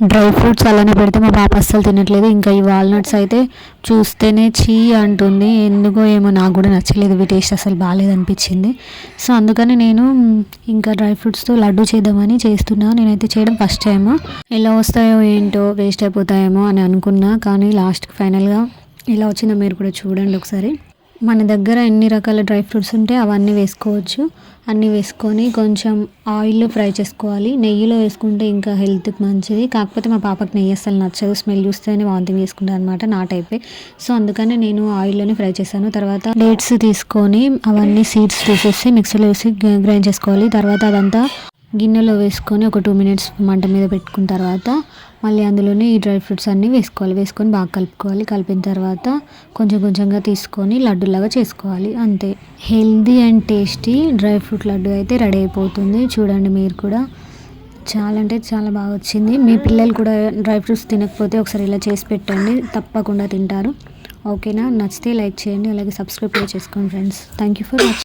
Dry fruits అలానే పెడితే మా పాప అస్సలు తినట్లేదు. ఇంకా ఈ వాల్నట్స్ అయితే చూస్తేనే చీ అంటుంది. ఎందుకో ఏమో నాకు కూడా నచ్చలేదు, ఇవి టేస్ట్ అసలు బాగాలేదు అనిపించింది. సో అందుకని నేను ఇంకా డ్రై ఫ్రూట్స్తో లడ్డు చేద్దామని చేస్తున్నా. నేనైతే చేయడం ఫస్ట్ టైం, ఎలా వస్తాయో ఏంటో, వేస్ట్ అయిపోతాయేమో అని అనుకున్నా. కానీ లాస్ట్కి ఫైనల్గా ఎలా వచ్చిందో మీరు కూడా చూడండి ఒకసారి. మన దగ్గర ఎన్ని రకాల డ్రై ఫ్రూట్స్ ఉంటే అవన్నీ వేసుకోవచ్చు. అన్నీ వేసుకొని కొంచెం ఆయిల్లో ఫ్రై చేసుకోవాలి. నెయ్యిలో వేసుకుంటే ఇంకా హెల్త్కి మంచిది. కాకపోతే మా పాపకి నెయ్యి అసలు నచ్చదు, స్మెల్ చూస్తేనే వాంతింగ్ చేసుకుంటాను అనమాట, నా టైపే. సో అందుకని నేను ఆయిల్లోనే ఫ్రై చేశాను. తర్వాత డేట్స్ తీసుకొని అవన్నీ సీడ్స్ తీసేసి మిక్సీలో వేసి గ్రైండ్ చేసుకోవాలి. తర్వాత అదంతా గిన్నెలో వేసుకొని ఒక 2 minutes మంట మీద పెట్టుకున్న తర్వాత మళ్ళీ అందులోనే ఈ డ్రై ఫ్రూట్స్ అన్నీ వేసుకోవాలి. వేసుకొని బాగా కలుపుకోవాలి. కలిపిన తర్వాత కొంచెం కొంచెంగా తీసుకొని లడ్డులాగా చేసుకోవాలి, అంతే. Healthy and tasty dry fruit laddu అయితే రెడీ అయిపోతుంది. చూడండి మీరు కూడా, చాలా అంటే చాలా బాగా వచ్చింది. మీ పిల్లలు కూడా డ్రై ఫ్రూట్స్ తినకపోతే ఒకసారి ఇలా చేసి పెట్టండి, తప్పకుండా తింటారు. ఓకేనా? నచ్చితే లైక్ చేయండి, అలాగే సబ్స్క్రైబ్ కూడా చేసుకోండి friends. Thank you for watching.